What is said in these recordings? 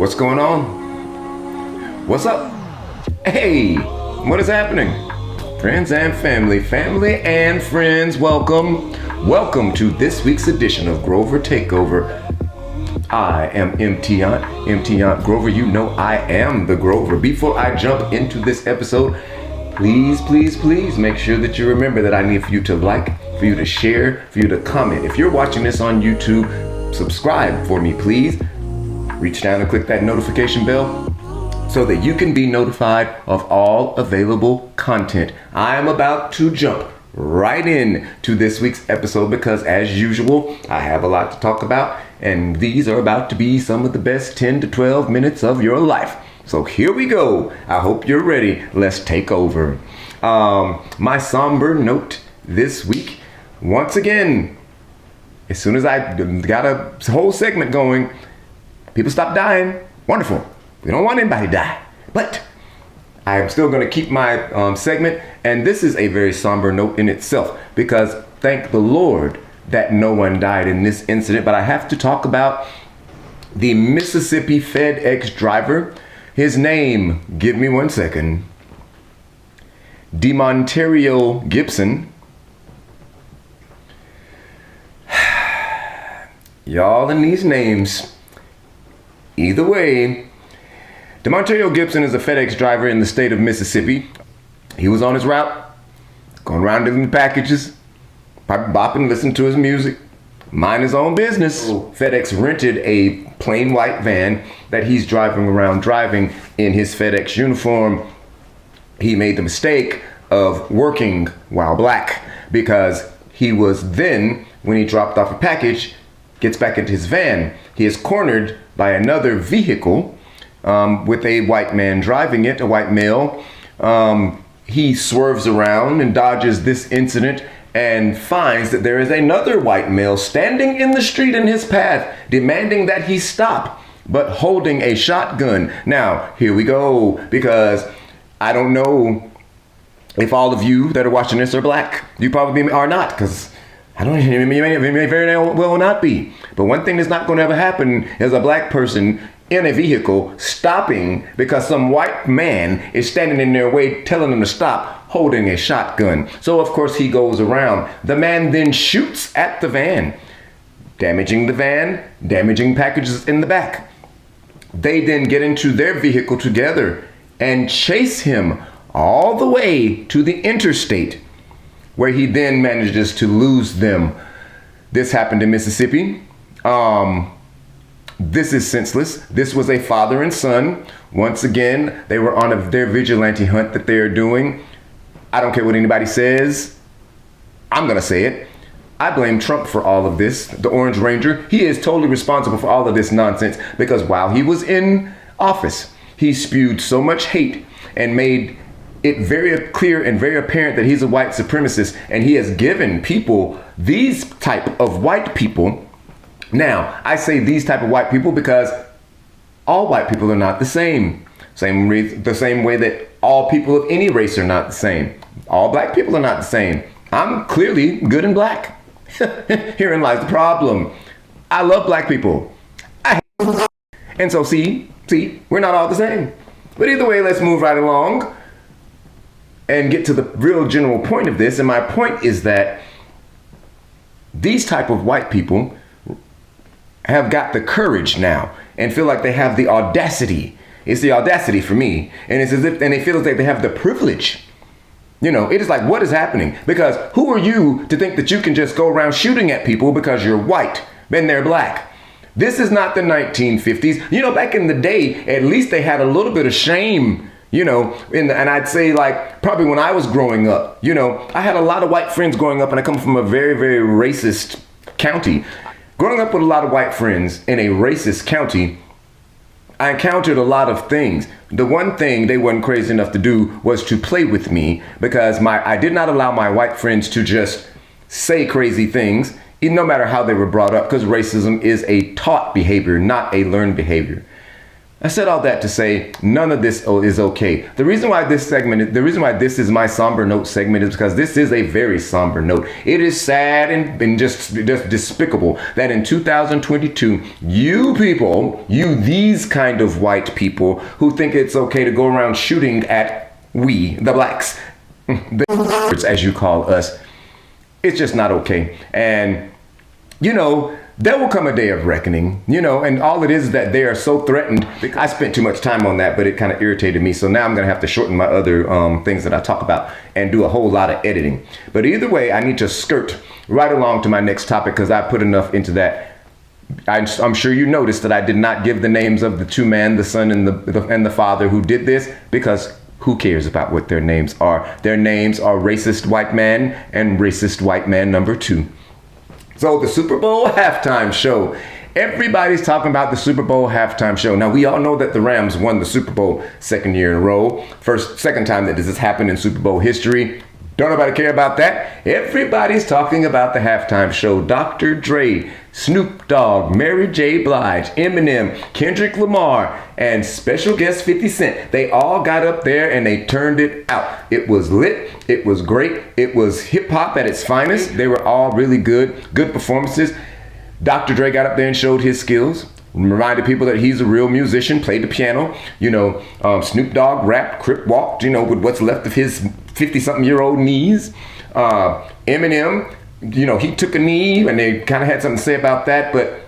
What's going on? What's up? Hey, what is happening? Friends and family and friends, welcome. Welcome to this week's edition of Grover Takeover. I am MT Aunt Grover. You know I am the Grover. Before I jump into this episode, please make sure that you remember that I need for you to like, for you to share, for you to comment. If you're watching this on YouTube, subscribe for me, please. Reach down and click that notification bell so that you can be notified of all available content. I am about to jump right in to this week's episode because, as usual, I have a lot to talk about, and these are about to be some of the best 10 to 12 minutes of your life. So here we go. I hope you're ready. Let's take over. My somber note this week, once again, as soon as I got a whole segment going, people stop dying. Wonderful. We don't want anybody to die. But I'm still going to keep my segment. And this is a very somber note in itself because thank the Lord that no one died in this incident. But I have to talk about the Mississippi FedEx driver. His name, give me 1 second, DeMontario Gibson. Y'all in these names. Either way, DeMontario Gibson is a FedEx driver in the state of Mississippi. He was on his route, going around delivering packages, probably bopping, listening to his music, mind his own business. FedEx rented a plain white van that he's driving in his FedEx uniform. He made the mistake of working while black because he was then, when he dropped off a package, gets back into his van. He is cornered by another vehicle with a white man driving it, a white male. He swerves around and dodges this incident and finds that there is another white male standing in the street in his path, demanding that he stop, but holding a shotgun. Now, here we go, because I don't know if all of you that are watching this are black. You probably are not, because I don't know, you may very well not be. But one thing that's not going to ever happen is a black person in a vehicle stopping because some white man is standing in their way telling them to stop, holding a shotgun. So of course he goes around. The man then shoots at the van, damaging the van, damaging packages in the back. They then get into their vehicle together and chase him all the way to the interstate, where he then manages to lose them. This happened in Mississippi. This is senseless. This was a father and son. Once again, they were on their vigilante hunt that they're doing. I don't care what anybody says. I'm gonna say it. I blame Trump for all of this. The Orange Ranger, he is totally responsible for all of this nonsense because while he was in office, he spewed so much hate and made it very clear and very apparent that he's a white supremacist, and he has given people, these type of white people. Now, I say these type of white people because all white people are not the same. The same way that all people of any race are not the same. All black people are not the same. I'm clearly good and black. Herein lies the problem. I love black people. And so see, we're not all the same. But either way, let's move right along and get to the real general point of this. And my point is that these type of white people have got the courage now and feel like they have the audacity. It's the audacity for me. And it's as if, and they feel like they have the privilege. You know, it is like, what is happening? Because who are you to think that you can just go around shooting at people because you're white and they're black? This is not the 1950s. You know, back in the day, at least they had a little bit of shame. You know, and I'd say like probably when I was growing up, you know, I had a lot of white friends growing up, and I come from a very, very racist county. Growing up with a lot of white friends in a racist county, I encountered a lot of things. The one thing they weren't crazy enough to do was to play with me because I did not allow my white friends to just say crazy things, no matter how they were brought up, because racism is a taught behavior, not a learned behavior. I said all that to say none of this is okay. The reason why this is my somber note segment is because this is a very somber note. It is sad and just despicable that in 2022, these kind of white people who think it's okay to go around shooting at we, the blacks, the as you call us, it's just not okay. And, there will come a day of reckoning, and all it is that they are so threatened. I spent too much time on that, but it kind of irritated me. So now I'm going to have to shorten my other things that I talk about and do a whole lot of editing. But either way, I need to skirt right along to my next topic because I put enough into that. I'm sure you noticed that I did not give the names of the two men, the son and the father who did this, because who cares about what their names are? Their names are Racist White Man and Racist White Man number 2. So the Super Bowl halftime show. Everybody's talking about the Super Bowl halftime show. Now, we all know that the Rams won the Super Bowl second year in a row. Second time that this has happened in Super Bowl history. Don't nobody care about that. Everybody's talking about the halftime show. Dr. Dre, Snoop Dogg, Mary J. Blige, Eminem, Kendrick Lamar, and special guest 50 Cent. They all got up there and they turned it out. It was lit. It was great. It was hip hop at its finest. They were all really good performances. Dr. Dre got up there and showed his skills. Reminded people that he's a real musician, played the piano. Snoop Dogg rapped, crip walked, with what's left of his 50-something-year-old knees. Eminem, he took a knee and they kind of had something to say about that, but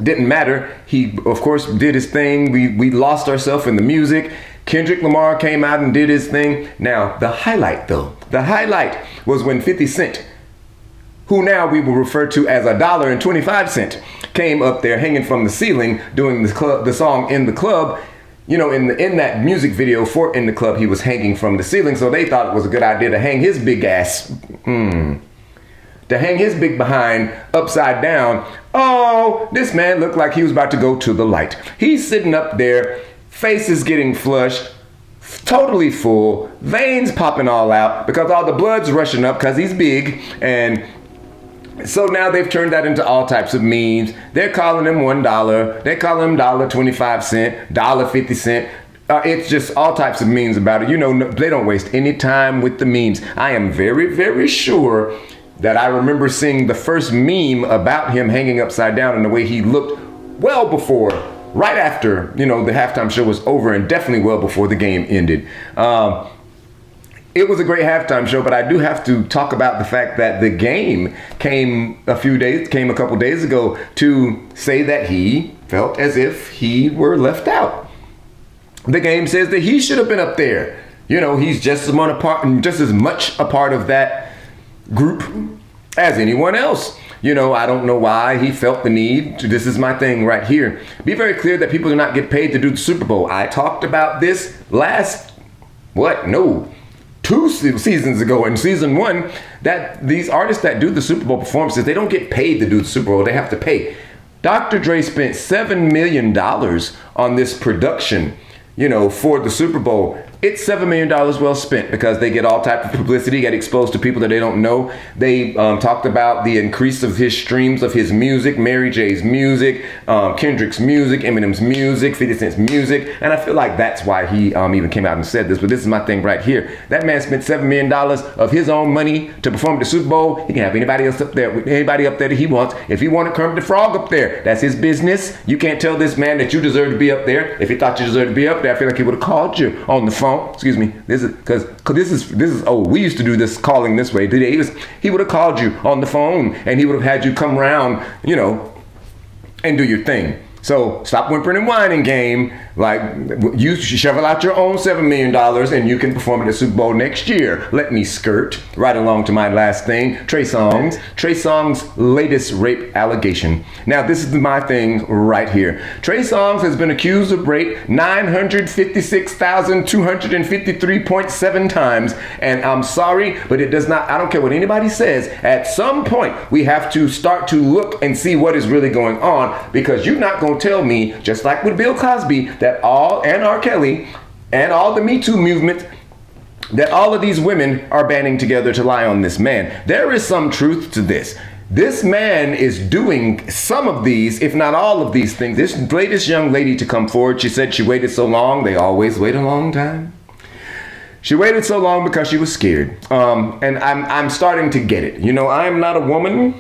didn't matter. He, of course, did his thing. We lost ourselves in the music. Kendrick Lamar came out and did his thing. Now, the highlight was when 50 Cent, who now we will refer to as $1.25, came up there hanging from the ceiling doing the song In the Club. In that music video for In the Club, he was hanging from the ceiling, so they thought it was a good idea to hang his big ass, to hang his big behind upside down. Oh, this man looked like he was about to go to the light. He's sitting up there, face is getting flushed, totally full, veins popping all out because all the blood's rushing up because he's big. And so now they've turned that into all types of memes. They're calling him $1. They call him $1.25, $1.50. It's just all types of memes about it. They don't waste any time with the memes. I am very, very sure that I remember seeing the first meme about him hanging upside down and the way he looked well before, right after, the halftime show was over, and definitely well before the game ended. It was a great halftime show, but I do have to talk about the fact that the game came a couple days ago to say that he felt as if he were left out. The game says that he should have been up there. He's just as much a part of that group as anyone else. I don't know why he felt the need to. This is my thing right here. Be very clear that people do not get paid to do the Super Bowl. I talked about this two seasons ago in season 1, that these artists that do the Super Bowl performances, they don't get paid to do the Super Bowl. They have to pay. Dr. Dre spent $7 million on this production, for the Super Bowl. It's $7 million well spent because they get all type of publicity, get exposed to people that they don't know. They talked about the increase of his streams of his music, Mary J's music, Kendrick's music, Eminem's music, 50 Cent's music. And I feel like that's why he even came out and said this. But this is my thing right here. That man spent $7 million of his own money to perform at the Super Bowl. He can have anybody else up there that he wants. If he wanted Kermit the Frog up there, that's his business. You can't tell this man that you deserve to be up there. If he thought you deserved to be up there, I feel like he would have called you on the phone. Excuse me. This is we used to do this calling this way. He would have called you on the phone and he would have had you come around, and do your thing. So stop whimpering and whining, game. Like, you shovel out your own $7 million and you can perform at the Super Bowl next year. Let me skirt right along to my last thing. Trey Songz's latest rape allegation. Now, this is my thing right here. Trey Songz has been accused of rape 956,253.7 times. And I'm sorry, but it does not, I don't care what anybody says. At some point, we have to start to look and see what is really going on, because you're not going to tell me, just like with Bill Cosby, that and R. Kelly and all the Me Too movement, that all of these women are banding together to lie on this man. There is some truth to this. This man is doing some of these, if not all of these things. This latest young lady to come forward, she said she waited so long. They always wait a long time. She waited so long because she was scared. And I'm starting to get it. You know, I'm not a woman.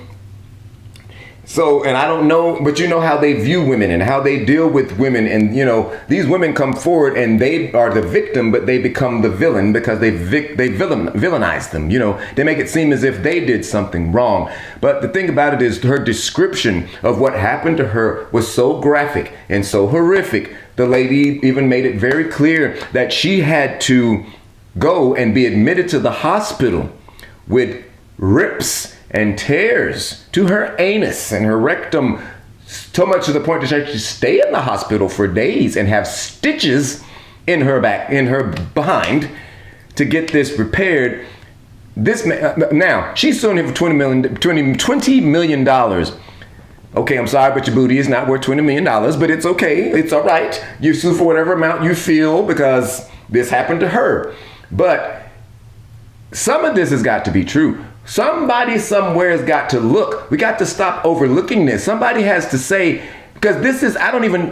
So, and I don't know, but you know how they view women and how they deal with women. And, you know, these women come forward and they are the victim, but they become the villain because they villainize them. You know, they make it seem as if they did something wrong. But the thing about it is her description of what happened to her was so graphic and so horrific. The lady even made it very clear that she had to go and be admitted to the hospital with rips and tears to her anus and her rectum, so much to the point that she had to stay in the hospital for days and have stitches in her back, in her behind, to get this repaired. This now she's suing him for $20 million. Okay, I'm sorry, but your booty is not worth $20 million, but it's okay. It's all right. You sue for whatever amount you feel because this happened to her. But some of this has got to be true. Somebody somewhere has got to look. We got to stop overlooking this. Somebody has to say, because this is,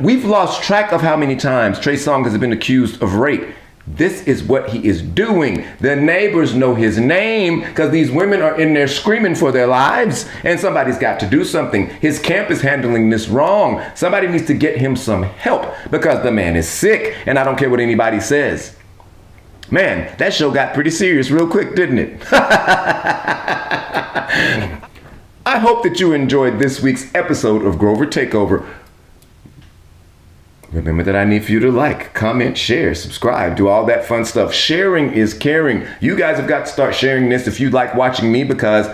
we've lost track of how many times Trey Songz has been accused of rape. This is what he is doing. The neighbors know his name because these women are in there screaming for their lives, and somebody's got to do something. His camp is handling this wrong. Somebody needs to get him some help because the man is sick, and I don't care what anybody says. Man, that show got pretty serious real quick, didn't it? I hope that you enjoyed this week's episode of Grover Takeover. Remember that I need for you to like, comment, share, subscribe, do all that fun stuff. Sharing is caring. You guys have got to start sharing this if you like watching me, because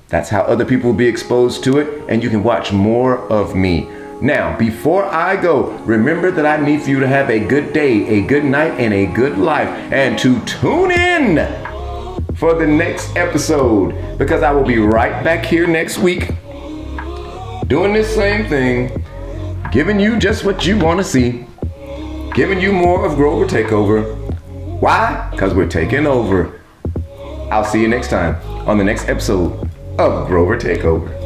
that's how other people will be exposed to it, and you can watch more of me. Now, before I go, remember that I need for you to have a good day, a good night, and a good life, and to tune in for the next episode, because I will be right back here next week doing this same thing, giving you just what you want to see, giving you more of Grover Takeover. Why? Because we're taking over. I'll see you next time on the next episode of Grover Takeover.